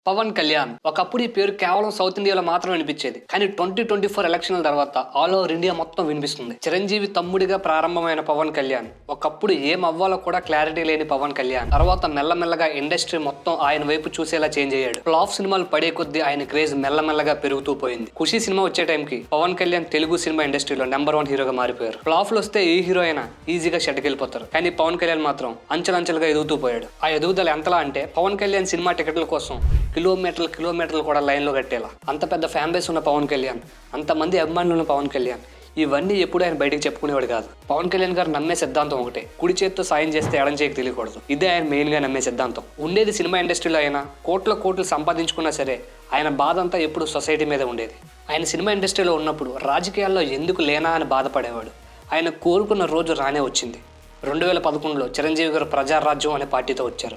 పవన్ కళ్యాణ్ ఒకప్పుడు ఈ పేరు కేవలం సౌత్ ఇండియాలో మాత్రం వినిపించేది. కానీ 2024 ఎలక్షన్ల తర్వాత ఆల్ ఓవర్ ఇండియా మొత్తం వినిపిస్తుంది. చిరంజీవి తమ్ముడిగా ప్రారంభమైన పవన్ కళ్యాణ్ ఒకప్పుడు ఏం అవ్వాలో కూడా క్లారిటీ లేని పవన్ కళ్యాణ్ తర్వాత మెల్లమెల్లగా ఇండస్ట్రీ మొత్తం ఆయన వైపు చూసేలా చేంజ్ అయ్యాడు. ఫ్లాప్ సినిమాలు పడే కొద్దీ ఆయన క్రేజ్ మెల్లమెల్లగా పెరుగుతూ పోయింది. ఖుషి సినిమా వచ్చే టైంకి పవన్ కళ్యాణ్ తెలుగు సినిమా ఇండస్ట్రీలో నెంబర్ 1 హీరోగా మారిపోయారు. ఫ్లాప్లు వస్తే ఏ హీరో అయినా ఈజీగా షట్కెళ్ళిపోతారు. కానీ పవన్ కళ్యాణ్ మాత్రం అంచెలంచెలుగా ఎదుగుతూ పోయాడు. ఆ ఎదుగుదల ఎంతలా అంటే పవన్ కళ్యాణ్ సినిమా టికెట్ల కోసం కిలోమీటర్లు కూడా లైన్లో కట్టేలా అంత పెద్ద ఫ్యాన్ బేస్ ఉన్న పవన్ కళ్యాణ్, అంతమంది అభిమానులు ఉన్న పవన్ కళ్యాణ్ ఇవన్నీ ఎప్పుడు ఆయన బయటకు చెప్పుకునేవాడు కాదు. పవన్ కళ్యాణ్ గారు నమ్మే సిద్ధాంతం ఒకటే, కుడి చేతితో సాయం చేస్తే ఎడం చేయకు తెలియకూడదు. ఇదే ఆయన మెయిన్గా నమ్మే సిద్ధాంతం. ఉండేది సినిమా ఇండస్ట్రీలో అయినా కోట్లు సంపాదించుకున్నా సరే ఆయన బాధ అంతా ఎప్పుడు సొసైటీ మీద ఉండేది. ఆయన సినిమా ఇండస్ట్రీలో ఉన్నప్పుడు రాజకీయాల్లో ఎందుకు లేనా అని బాధపడేవాడు. ఆయన కోరుకున్న రోజు రానే వచ్చింది. 2011లో చిరంజీవి గారు ప్రజారాజ్యం అనే పార్టీతో వచ్చారు.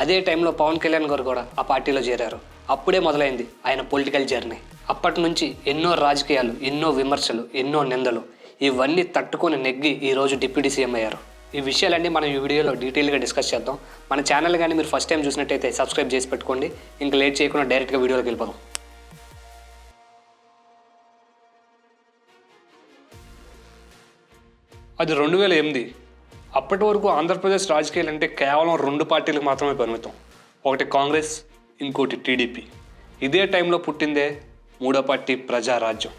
అదే టైంలో పవన్ కళ్యాణ్ గారు కూడా ఆ పార్టీలో చేరారు. అప్పుడే మొదలైంది ఆయన పొలిటికల్ జర్నీ. అప్పటి నుంచి ఎన్నో రాజకీయాలు, ఎన్నో విమర్శలు, ఎన్నో నిందలు ఇవన్నీ తట్టుకొని నెగ్గి ఈరోజు డిప్యూటీ సీఎం అయ్యారు. ఈ విషయాలన్నీ మనం ఈ వీడియోలో డీటెయిల్గా డిస్కస్ చేద్దాం. మన ఛానల్ కానీ మీరు ఫస్ట్ టైం చూసినట్టయితే సబ్స్క్రైబ్ చేసి పెట్టుకోండి. ఇంకా లేట్ చేయకుండా డైరెక్ట్గా వీడియోలోకి వెళ్ళిపోదాం. అది 2008. అప్పటి వరకు ఆంధ్రప్రదేశ్ రాజకీయాలు అంటే కేవలం 2 పార్టీలకు మాత్రమే పరిమితం. ఒకటి కాంగ్రెస్, ఇంకోటి టీడీపీ. ఇదే టైంలో పుట్టిందే 3వ పార్టీ ప్రజారాజ్యం.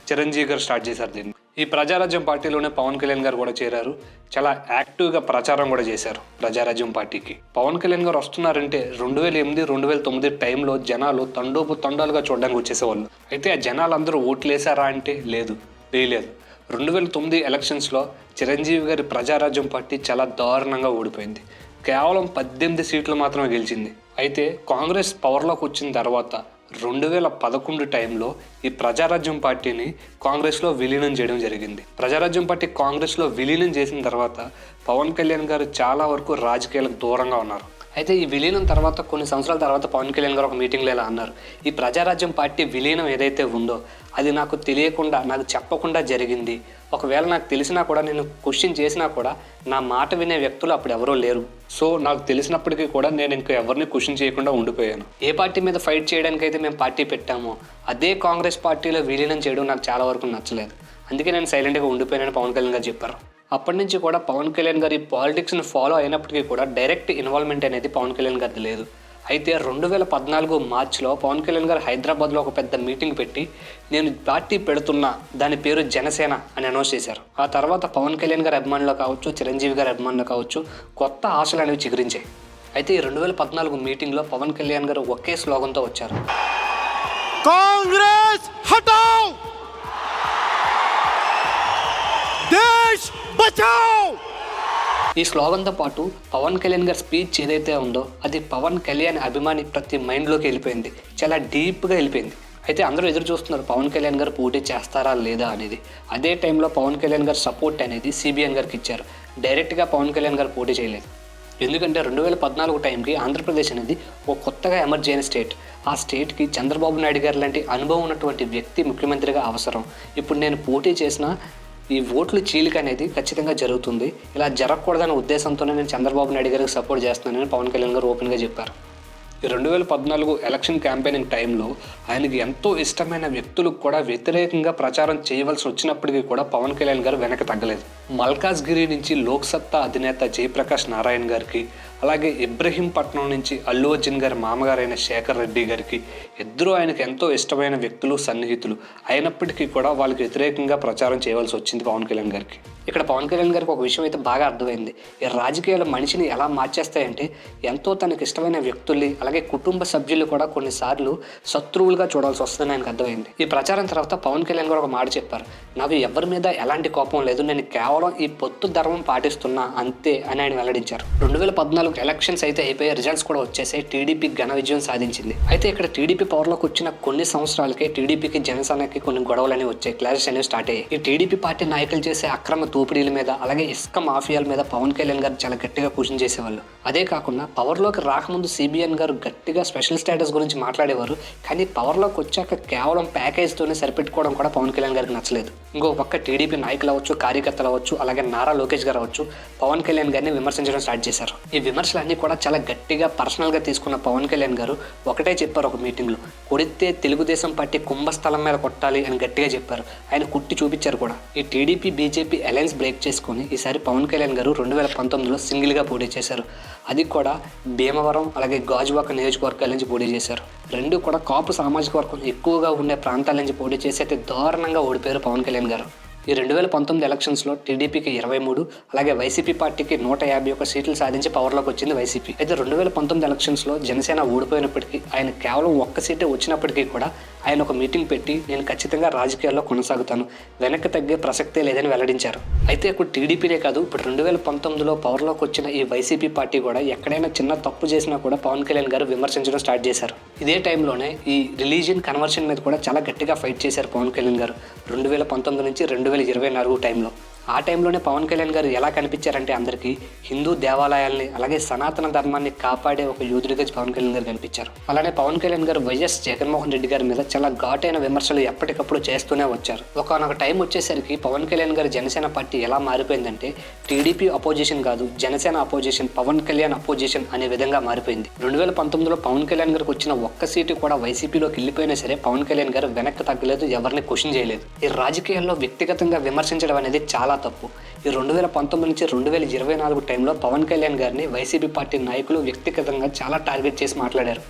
చిరంజీవి గారు స్టార్ట్ చేశారు దీన్ని. ఈ ప్రజారాజ్యం పార్టీలోనే పవన్ కళ్యాణ్ గారు కూడా చేరారు. చాలా యాక్టివ్గా ప్రచారం కూడా చేశారు ప్రజారాజ్యం పార్టీకి. పవన్ కళ్యాణ్ గారు వస్తున్నారంటే 2008, 2009 టైంలో జనాలు తండోపుతండాలుగా చూడడానికి వచ్చేసేవాళ్ళు. అయితే ఆ జనాలందరూ ఓట్లేసారా అంటే లేదు, వేయలేదు. 2009 ఎలక్షన్స్లో చిరంజీవి గారి ప్రజారాజ్యం పార్టీ చాలా దారుణంగా ఓడిపోయింది. కేవలం 18 సీట్లు మాత్రమే గెలిచింది. అయితే కాంగ్రెస్ పవర్లోకి వచ్చిన తర్వాత 2011 టైంలో ఈ ప్రజారాజ్యం పార్టీని కాంగ్రెస్లో విలీనం చేయడం జరిగింది. ప్రజారాజ్యం పార్టీ కాంగ్రెస్లో విలీనం చేసిన తర్వాత పవన్ కళ్యాణ్ గారు చాలా వరకు రాజకీయాలకు దూరంగా ఉన్నారు. అయితే ఈ విలీనం తర్వాత కొన్ని సంవత్సరాల తర్వాత పవన్ కళ్యాణ్ గారు ఒక మీటింగ్లో ఇలా అన్నారు, ఈ ప్రజారాజ్యం పార్టీ విలీనం ఏదైతే ఉందో అది నాకు తెలియకుండా, నాకు చెప్పకుండా జరిగింది. ఒకవేళ నాకు తెలిసినా కూడా, నేను క్వశ్చన్ చేసినా కూడా నా మాట వినే వ్యక్తులు అప్పుడు ఎవరో లేరు. సో నాకు తెలిసినప్పటికీ కూడా నేను ఇంకా ఎవరిని క్వశ్చన్ చేయకుండా ఉండిపోయాను. ఏ పార్టీ మీద ఫైట్ చేయడానికి అయితే మేము పార్టీ పెట్టామో అదే కాంగ్రెస్ పార్టీలో విలీనం చేయడం నాకు చాలా వరకు నచ్చలేదు. అందుకే నేను సైలెంట్గా ఉండిపోయానని పవన్ కళ్యాణ్ గారు చెప్పారు. అప్పటి నుంచి కూడా పవన్ కళ్యాణ్ గారి పాలిటిక్స్ని ఫాలో అయినప్పటికీ కూడా డైరెక్ట్ ఇన్వాల్వ్మెంట్ అనేది పవన్ కళ్యాణ్ గారిది లేదు. అయితే 2014 మార్చిలో పవన్ కళ్యాణ్ గారు హైదరాబాద్లో ఒక పెద్ద మీటింగ్ పెట్టి నేను పార్టీ పెడుతున్నా, దాని పేరు జనసేన అని అనౌన్స్ చేశారు. ఆ తర్వాత పవన్ కళ్యాణ్ గారి అభిమానులు కావచ్చు, చిరంజీవి గారి అభిమానులు కావచ్చు, కొత్త ఆశలు అనేవి చిగురించాయి. అయితే ఈ 2014 మీటింగ్లో పవన్ కళ్యాణ్ గారు ఒకే స్లోగన్తో వచ్చారు, కాంగ్రెస్ హటాओ, దేశ్ బచాओ. ఈ స్లోగన్తో పాటు పవన్ కళ్యాణ్ గారి స్పీచ్ ఏదైతే ఉందో అది పవన్ కళ్యాణ్ అభిమాని ప్రతి మైండ్లోకి వెళ్ళిపోయింది, చాలా డీప్గా వెళ్ళిపోయింది. అయితే అందరూ ఎదురు చూస్తున్నారు పవన్ కళ్యాణ్ గారు పోటీ చేస్తారా లేదా అనేది. అదే టైంలో పవన్ కళ్యాణ్ గారు సపోర్ట్ అనేది సిబిఎన్ గారికి ఇచ్చారు. డైరెక్ట్గా పవన్ కళ్యాణ్ గారు పోటీ చేయలేదు. ఎందుకంటే 2014 టైంకి ఆంధ్రప్రదేశ్ అనేది ఒక కొత్తగా ఎమర్జ్ అయిన స్టేట్. ఆ స్టేట్కి చంద్రబాబు నాయుడు గారు లాంటి అనుభవం ఉన్నటువంటి వ్యక్తి ముఖ్యమంత్రిగా అవసరం. ఇప్పుడు నేను పోటీ చేసినా ఈ ఓట్లు చీలిక అనేది ఖచ్చితంగా జరుగుతుంది. ఇలా జరగకూడదనే ఉద్దేశంతోనే నేను చంద్రబాబు నాయుడు గారికి సపోర్ట్ చేస్తున్నానని పవన్ కళ్యాణ్ గారు ఓపెన్గా చెప్పారు. ఈ 2014 ఎలక్షన్ క్యాంపెయినింగ్ టైంలో ఆయనకి ఎంతో ఇష్టమైన వ్యక్తులకు కూడా వ్యతిరేకంగా ప్రచారం చేయవలసి వచ్చినప్పటికీ కూడా పవన్ కళ్యాణ్ గారు వెనక తగ్గలేదు. మల్కాజ్గిరి నుంచి లోక్సత్తా అధినేత జయప్రకాష్ నారాయణ గారికి, అలాగే ఇబ్రహీంపట్నం నుంచి అల్లు అర్జున్ గారి మామగారైన శేఖర్ రెడ్డి గారికి ఇద్దరూ ఆయనకు ఎంతో ఇష్టమైన వ్యక్తులు, సన్నిహితులు అయినప్పటికీ కూడా వాళ్ళకి వ్యతిరేకంగా ప్రచారం చేయవలసి వచ్చింది పవన్ కళ్యాణ్ గారికి. ఇక్కడ పవన్ కళ్యాణ్ గారికి ఒక విషయం అయితే బాగా అర్థమైంది, ఈ రాజకీయాలు మనిషిని ఎలా మార్చేస్తాయంటే ఎంతో తనకు ఇష్టమైన వ్యక్తుల్ని, అలాగే కుటుంబ సభ్యులు కూడా కొన్నిసార్లు శత్రువులుగా చూడాల్సి వస్తుందని ఆయనకు అర్థమైంది. ఈ ప్రచారం తర్వాత పవన్ కళ్యాణ్ గారు ఒక మాట చెప్పారు, నాకు ఎవరి మీద ఎలాంటి కోపం లేదు, నేను కేవలం ఈ పొత్తు ధర్మం పాటిస్తున్నా అంతే అని ఆయన వెల్లడించారు. 2014 ఎలక్షన్స్ అయితే అయిపోయి రిజల్ట్స్ కూడా వచ్చేసాయి. టీడీపీ ఘన విజయం సాధించింది. అయితే ఇక్కడ టీడీపీ పవర్లోకి వచ్చిన కొన్ని సంవత్సరాలకే టీడీపీకి జనసేనకి కొన్ని గొడవలు అనేవి వచ్చాయి, క్లాషెస్ అనేవి స్టార్ట్ అయ్యాయి. ఈ టీడీపీ పార్టీ నాయకులు చేసే అక్రమ దోపిడీల మీద అలాగే ఇసుక మాఫియాల మీద పవన్ కళ్యాణ్ గారు చాలా గట్టిగా క్వశ్చన్ చేసేవాళ్ళు. అదే కాకుండా పవర్లోకి రాకముందు సిబిఎన్ గారు గట్టిగా స్పెషల్ స్టేటస్ గురించి మాట్లాడేవారు. కానీ పవర్లోకి వచ్చాక కేవలం ప్యాకేజ్తోనే సరిపెట్టుకోవడం కూడా పవన్ కళ్యాణ్ గారికి నచ్చలేదు. ఇంకో పక్క టీడీపీ నాయకులు అవ్వచ్చు, కార్యకర్తలు అవ్వచ్చు, అలాగే నారా లోకేష్ గారు అవ్వచ్చు పవన్ కళ్యాణ్ గారిని విమర్శించడం స్టార్ట్ చేశారు. ఈ విమర్శలన్నీ కూడా చాలా గట్టిగా పర్సనల్గా తీసుకున్న పవన్ కళ్యాణ్ గారు ఒకటే చెప్పారు ఒక మీటింగ్లో, కొడితే తెలుగుదేశం పార్టీ కుంభస్థలం మీద కొట్టాలి అని గట్టిగా చెప్పారు. ఆయన కుట్టి చూపించారు కూడా. ఈ టీడీపీ బీజేపీ అలయన్స్ బ్రేక్ చేసుకుని ఈసారి పవన్ కళ్యాణ్ గారు 2019లో సింగిల్గా పోటీ చేశారు. అది కూడా భీమవరం అలాగే గాజువాక నియోజకవర్గాల నుంచి పోటీ చేశారు. రెండు కూడా కాపు సామాజిక వర్గం ఎక్కువగా ఉండే ప్రాంతాల నుంచి పోటీ చేసి అయితే దారుణంగా ఓడిపోయారు పవన్ కళ్యాణ్ గారు. ఈ 2019 ఎలక్షన్స్లో టీడీపీకి 23 అలాగే వైసీపీ పార్టీకి 151 సీట్లు సాధించి పవర్లోకి వచ్చింది వైసీపీ. అయితే 2019 ఎలక్షన్స్లో జనసేన ఓడిపోయినప్పటికీ ఆయన కేవలం ఒక్క సీటే వచ్చినప్పటికీ కూడా ఆయన ఒక మీటింగ్ పెట్టి నేను ఖచ్చితంగా రాజకీయాల్లో కొనసాగుతాను, వెనక్కి తగ్గే ప్రసక్తే లేదని వెల్లడించారు. అయితే ఇప్పుడు టీడీపీనే కాదు, ఇప్పుడు 2019లో పవర్లోకి వచ్చిన ఈ వైసీపీ పార్టీ కూడా ఎక్కడైనా చిన్న తప్పు చేసినా కూడా పవన్ కళ్యాణ్ గారు విమర్శించడం స్టార్ట్ చేశారు. ఇదే టైంలోనే ఈ రిలీజియన్ కన్వర్షన్ మీద కూడా చాలా గట్టిగా ఫైట్ చేశారు పవన్ కళ్యాణ్ గారు 2019 నుంచి 2024 టైంలో. ఆ టైంలోనే పవన్ కళ్యాణ్ గారు ఎలా కనిపించారంటే అందరికీ హిందూ దేవాలయాల్ని అలాగే సనాతన ధర్మాన్ని కాపాడే ఒక యోధుడిగా పవన్ కళ్యాణ్ గారు కనిపించారు. అలానే పవన్ కళ్యాణ్ గారు వైఎస్ జగన్మోహన్ రెడ్డి గారి మీద చాలా ఘాటైన విమర్శలు ఎప్పటికప్పుడు చేస్తూనే వచ్చారు. ఒకనొక టైం వచ్చేసరికి పవన్ కళ్యాణ్ గారు జనసేన పార్టీ ఎలా మారిపోయిందంటే టీడీపీ అపోజిషన్ కాదు, జనసేన అపోజిషన్, పవన్ కళ్యాణ్ అపోజిషన్ అనే విధంగా మారిపోయింది. 2019లో పవన్ కళ్యాణ్ గారికి వచ్చిన ఒక్క సీటు కూడా వైసీపీలోకి వెళ్ళిపోయినా సరే పవన్ కళ్యాణ్ గారు వెనక్కి తగ్గలేదు, ఎవరిని క్వశ్చన్ చేయలేదు. ఈ రాజకీయాల్లో వ్యక్తిగతంగా విమర్శించడం అనేది చాలా తప్పు. ఈ 2019 నుంచి 2024 టైంలో పవన్ కళ్యాణ్ గారిని వైసీపీ పార్టీ నాయకులు వ్యక్తిగతంగా చాలా టార్గెట్ చేసి మాట్లాడారు.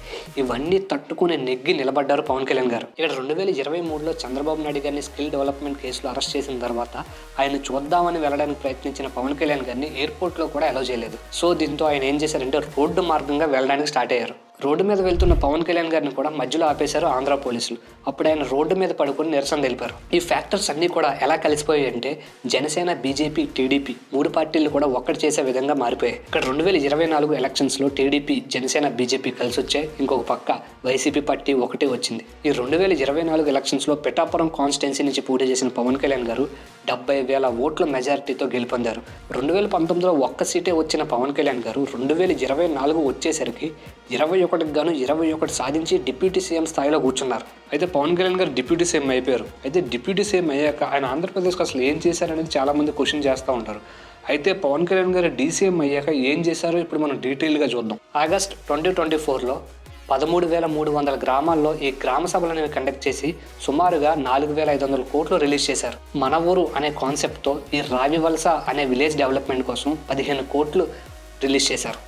ఇవన్నీ తట్టుకుని నెగ్గి నిలబడ్డారు పవన్ కళ్యాణ్ గారు. ఇక్కడ 2023లో చంద్రబాబు నాయుడు గారిని స్కిల్ డెవలప్మెంట్ కేసులో అరెస్ట్ చేసిన తర్వాత ఆయన చూద్దామని వెళ్ళడానికి ప్రయత్నించిన పవన్ కళ్యాణ్ గారిని ఎయిర్పోర్ట్లో కూడా అలౌ చేయలేదు. సో దీంతో ఆయన ఏం చేశారంటే రోడ్డు మార్గంగా వెళ్ళడానికి స్టార్ట్ అయ్యారు. రోడ్డు మీద వెళ్తున్న పవన్ కళ్యాణ్ గారిని కూడా మధ్యలో ఆపేశారు ఆంధ్ర పోలీసులు. అప్పుడు ఆయన రోడ్డు మీద పడుకొని నిరసన తెలిపారు. ఈ ఫ్యాక్టర్స్ అన్నీ కూడా ఎలా కలిసిపోయాయి అంటే జనసేన, బీజేపీ, టీడీపీ 3 పార్టీలు కూడా ఒక్కటి చేసే విధంగా మారిపోయాయి. ఇక్కడ 2024 ఎలక్షన్స్లో టీడీపీ, జనసేన, బీజేపీ కలిసి వచ్చాయి. ఇంకొక పక్క వైసీపీ పార్టీ ఒకటే వచ్చింది. ఈ 2024 ఎలక్షన్స్లో పిఠాపురం కాన్స్టిట్యున్సీ నుంచి పోటీ చేసిన పవన్ కళ్యాణ్ గారు 70,000 ఓట్ల మెజారిటీతో గెలుపొందారు. 2019లో ఒక్క సీటే వచ్చిన పవన్ కళ్యాణ్ గారు 2024 వచ్చేసరికి 21కి గాను 21 సాధించి డిప్యూటీ సీఎం స్థాయిలో కూర్చున్నారు. అయితే పవన్ కళ్యాణ్ గారు డిప్యూటీ సీఎం అయిపోయారు. అయితే డిప్యూటీ సీఎం అయ్యాక ఆయన ఆంధ్రప్రదేశ్కి అసలు ఏం చేశారనేది చాలామంది క్వశ్చన్ చేస్తూ ఉంటారు. అయితే పవన్ కళ్యాణ్ గారు డీసీఎం అయ్యాక ఏం చేశారో ఇప్పుడు మనం డీటెయిల్గా చూద్దాం. ఆగస్ట్ 2024లో 13,300 గ్రామాల్లో ఈ గ్రామ సభలు అనేవి కండక్ట్ చేసి సుమారుగా 4,500 కోట్లు రిలీజ్ చేశారు. మన ఊరు అనే కాన్సెప్ట్తో ఈ రావివలస అనే విలేజ్ డెవలప్మెంట్ కోసం 15 కోట్లు రిలీజ్ చేశారు.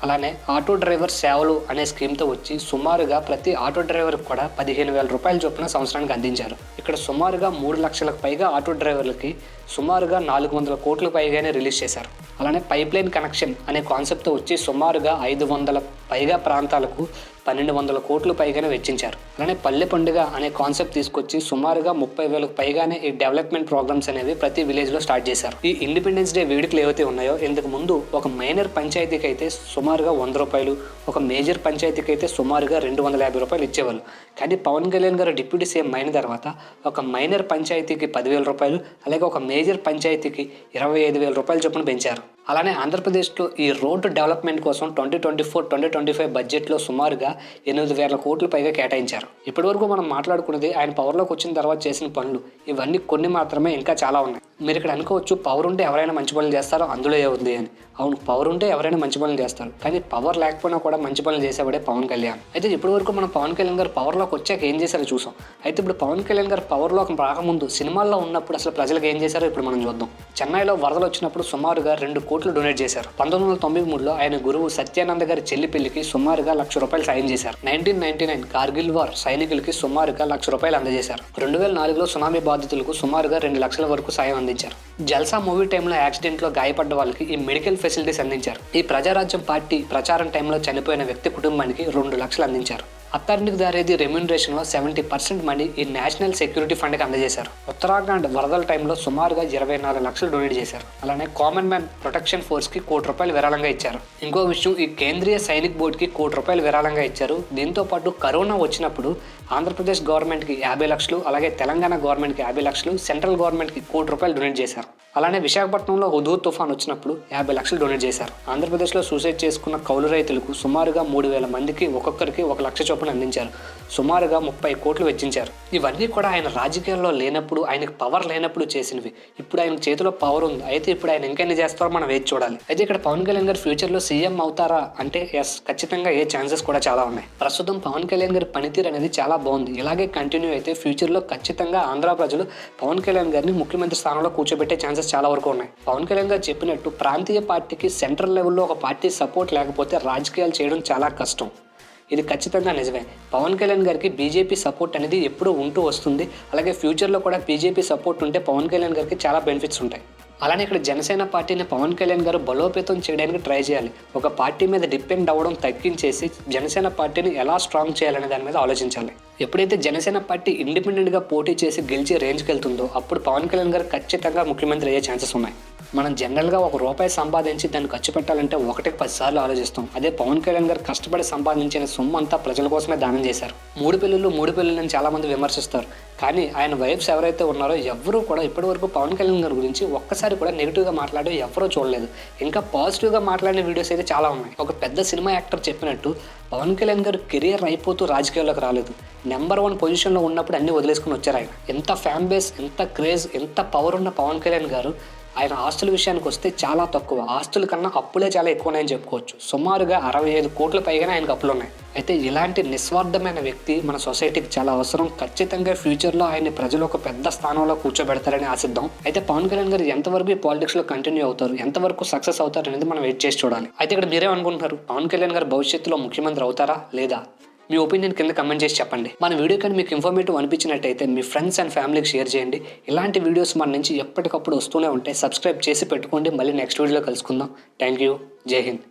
అలానే ఆటో డ్రైవర్ సేవలు అనే స్కీమ్తో వచ్చి సుమారుగా ప్రతి ఆటో డ్రైవర్కి కూడా 15,000 రూపాయల చొప్పున సంవత్సరానికి అందించారు. ఇక్కడ సుమారుగా 3 లక్షలకు పైగా ఆటో డ్రైవర్లకి సుమారుగా 400 కోట్ల పైగానే రిలీజ్ చేశారు. అలానే పైప్ లైన్ కనెక్షన్ అనే కాన్సెప్ట్తో వచ్చి సుమారుగా 500 పైగా ప్రాంతాలకు 1,200 కోట్లు పైగానే వెచ్చించారు. అలానే పల్లె పండుగ అనే కాన్సెప్ట్ తీసుకొచ్చి సుమారుగా 30,000కు పైగానే ఈ డెవలప్మెంట్ ప్రోగ్రామ్స్ అనేవి ప్రతి విలేజ్లో స్టార్ట్ చేశారు. ఈ ఇండిపెండెన్స్ డే వేడుకలు ఏవైతే ఉన్నాయో ఇంతకు ముందు ఒక మైనర్ పంచాయతీకి అయితే సుమారుగా 100 రూపాయలు, ఒక మేజర్ పంచాయతీకి అయితే సుమారుగా 250 రూపాయలు ఇచ్చేవాళ్ళు. కానీ పవన్ కళ్యాణ్ గారు డిప్యూటీ సీఎం అయిన తర్వాత ఒక మైనర్ పంచాయతీకి 10,000 రూపాయలు, అలాగే ఒక మేజర్ పంచాయతీకి 25,000 రూపాయల చొప్పున పెంచారు. అలానే ఆంధ్రప్రదేశ్లో ఈ రోడ్డు డెవలప్మెంట్ కోసం 2024-2025 బడ్జెట్లో సుమారుగా 8,000 కోట్ల పైగా కేటాయించారు. ఇప్పటివరకు మనం మాట్లాడుకున్నది ఆయన పవర్లోకి వచ్చిన తర్వాత చేసిన పనులు. ఇవన్నీ కొన్ని మాత్రమే, ఇంకా చాలా ఉన్నాయి. మీరు ఇక్కడ అనుకోవచ్చు పవర్ ఉంటే ఎవరైనా మంచి పనులు చేస్తారో అందులో ఏముంది అని. అవును, పవర్ ఉంటే ఎవరైనా మంచి పనులు చేస్తారు. కానీ పవర్ లేకపోయినా కూడా మంచి పనులు చేసేవాడే పవన్ కళ్యాణ్. అయితే ఇప్పటివరకు మనం పవన్ కళ్యాణ్ గారు పవర్లోకి వచ్చాక ఏం చేశారో చూసాం. అయితే ఇప్పుడు పవన్ కళ్యాణ్ గారు పవర్లోకి రాకముందు సినిమాల్లో ఉన్నప్పుడు అసలు ప్రజలకు ఏం చేశారో ఇప్పుడు మనం చూద్దాం. చెన్నైలో వరదలు వచ్చినప్పుడు సుమారుగా 2 కోట్లు డొనేట్ చేశారు. 1993లో ఆయన గురువు సత్యానంద గారి చెల్లి పెళ్లికి సుమారుగా 1,00,000 రూపాయలు సాయం చేశారు. 1999 కార్గిల్ వార్ సైనికులకి సుమారుగా 1,00,000 రూపాయలు అందజేశారు. 2004లో సునామీ బాధితులకు సుమారుగా 2 లక్షల వరకు సాయం అందించారు. జల్సా మూవీ టైంలో యాక్సిడెంట్లో గాయపడ్డ వాళ్ళకి ఈ మెడికల్ ఫెసిలిటీస్ అందించారు. ఈ ప్రజారాజ్యం పార్టీ ప్రచారం టైంలో చనిపోయిన వ్యక్తి కుటుంబానికి 2 లక్షలు అందించారు. అత్తారింటికి దారేది రెమ్యూనరేషన్లో 70% మనీ ఈ నేషనల్ సెక్యూరిటీ ఫండ్కి అందజేశారు. ఉత్తరాఖండ్ వరదల టైంలో సుమారుగా 24 లక్షలు డొనేట్ చేశారు. అలానే కామన్ మ్యాన్ ప్రొటెక్షన్ ఫోర్స్కి ₹1 విరాళంగా ఇచ్చారు. ఇంకో విషయం, ఈ కేంద్రీయ సైనిక్ బోర్డుకి ₹1 విరాళంగా ఇచ్చారు. దీంతో పాటు కరోనా వచ్చినప్పుడు ఆంధ్రప్రదేశ్ గవర్నమెంట్కి 50 లక్షలు, అలాగే తెలంగాణ గవర్నమెంట్కి 50 లక్షలు, సెంట్రల్ గవర్నమెంట్కి ₹1 డొనేట్ చేశారు. అలానే విశాఖపట్నంలో హుదూద్ తుఫాన్ వచ్చినప్పుడు 50 లక్షలు డొనేట్ చేశారు. ఆంధ్రప్రదేశ్లో సూసైడ్ చేసుకున్న కౌలు రైతులకు సుమారుగా 3,000 మందికి ఒక్కొక్కరికి 1 లక్ష చొప్పున అందించారు. సుమారుగా 30 కోట్లు వెచ్చించారు. ఇవన్నీ కూడా ఆయన రాజకీయాల్లో లేనప్పుడు, ఆయనకు పవర్ లేనప్పుడు చేసినవి. ఇప్పుడు ఆయన చేతిలో పవర్ ఉంది, అయితే ఇప్పుడు ఆయన ఇంకెన్ని చేస్తారో మనం వేచి చూడాలి. అయితే ఇక్కడ పవన్ కళ్యాణ్ గారు ఫ్యూచర్లో సీఎం అవుతారా అంటే ఎస్, ఖచ్చితంగా ఏ ఛాన్సెస్ కూడా చాలా ఉన్నాయి. ప్రస్తుతం పవన్ కళ్యాణ్ గారి పనితీరు అనేది చాలా బాగుంది. ఇలాగే కంటిన్యూ అయితే ఫ్యూచర్లో ఖచ్చితంగా ఆంధ్ర ప్రజలు పవన్ కళ్యాణ్ గారిని ముఖ్యమంత్రి స్థానంలో కూర్చోబెట్టే ఛాన్సెస్ చాలా వరకు ఉన్నాయి. పవన్ కళ్యాణ్ గారు చెప్పినట్టు ప్రాంతీయ పార్టీకి సెంట్రల్ లెవెల్లో ఒక పార్టీ సపోర్ట్ లేకపోతే రాజకీయాలు చేయడం చాలా కష్టం. ఇది ఖచ్చితంగా నిజమే. పవన్ కళ్యాణ్ గారికి బీజేపీ సపోర్ట్ అనేది ఎప్పుడూ ఉంటూ వస్తుంది. అలాగే ఫ్యూచర్లో కూడా బీజేపీ సపోర్ట్ ఉంటే పవన్ కళ్యాణ్ గారికి చాలా బెనిఫిట్స్ ఉంటాయి. అలానే ఇక్కడ జనసేన పార్టీని పవన్ కళ్యాణ్ గారు బలోపేతం చేయడానికి ట్రై చేయాలి. ఒక పార్టీ మీద డిపెండ్ అవ్వడం తగ్గించేసి జనసేన పార్టీని ఎలా స్ట్రాంగ్ చేయాలనే దాని మీద ఆలోచించాలి. ఎప్పుడైతే జనసేన పార్టీ ఇండిపెండెంట్గా పోటీ చేసి గెలిచి రేంజ్కి వెళ్తుందో అప్పుడు పవన్ కళ్యాణ్ గారు ఖచ్చితంగా ముఖ్యమంత్రి అయ్యే ఛాన్సెస్ ఉన్నాయి. మనం జనరల్గా ₹1 సంపాదించి దాన్ని ఖర్చు పెట్టాలంటే 1కి 10 సార్లు ఆలోచిస్తాం. అదే పవన్ కళ్యాణ్ గారు కష్టపడి సంపాదించిన సొమ్ము అంతా ప్రజల కోసమే దానం చేశారు. 3 పెళ్ళిళ్ళని చాలా మంది విమర్శిస్తారు. కానీ ఆయన వైఫ్స్ ఎవరైతే ఉన్నారో ఎవ్వరూ కూడా ఇప్పటివరకు పవన్ కళ్యాణ్ గారి గురించి ఒక్కసారి కూడా నెగిటివ్గా మాట్లాడే ఎవరూ చూడలేదు. ఇంకా పాజిటివ్గా మాట్లాడిన వీడియోస్ అయితే చాలా ఉన్నాయి. ఒక పెద్ద సినిమా యాక్టర్ చెప్పినట్టు పవన్ కళ్యాణ్ గారు కెరియర్ అయిపోతూ రాజకీయాల్లోకి రాలేదు. నెంబర్ 1 పొజిషన్లో ఉన్నప్పుడు అన్ని వదిలేసుకుని వచ్చారు. ఆయన ఎంత ఫ్యాన్ బేస్, ఎంత క్రేజ్, ఎంత పవర్ ఉన్న పవన్ కళ్యాణ్ గారు ఆయన ఆస్తుల విషయానికి వస్తే చాలా తక్కువ. ఆస్తుల కన్నా అప్పులే చాలా ఎక్కువనే చెప్పుకోవచ్చు. సుమారుగా 65 కోట్ల పైగానే ఆయనకు అప్పులు ఉన్నాయి. అయితే ఇలాంటి నిస్వార్థమైన వ్యక్తి మన సొసైటీకి చాలా అవసరం. ఖచ్చితంగా ఫ్యూచర్లో ఆయన ప్రజలు ఒక పెద్ద స్థానంలో కూర్చోబెడతారని ఆశిద్దాం. అయితే పవన్ కళ్యాణ్ గారు ఎంతవరకు ఈ పాలిటిక్స్లో కంటిన్యూ అవుతారు, ఎంతవరకు సక్సెస్ అవుతారు అనేది మనం వెయిట్ చేసి చూడాలి. అయితే ఇక్కడ మీరేమనుకుంటున్నారు, పవన్ కళ్యాణ్ గారు భవిష్యత్తులో ముఖ్యమంత్రి అవుతారా లేదా? మీ ఒపీనియన్ కింద కమెంట్ చేసి చెప్పండి. మన వీడియో కానీ మీకు ఇన్ఫర్మేటివ్ అనిపించినట్టయితే మీ ఫ్రెండ్స్ అండ్ ఫ్యామిలీకి షేర్ చేయండి. ఇలాంటి వీడియోస్ మన నుంచి ఎప్పటికప్పుడు వస్తూనే ఉంటాయి. సబ్స్క్రైబ్ చేసి పెట్టుకోండి. మళ్ళీ నెక్స్ట్ వీడియోలో కలుసుకుందాం. Thank you. జై హింద్.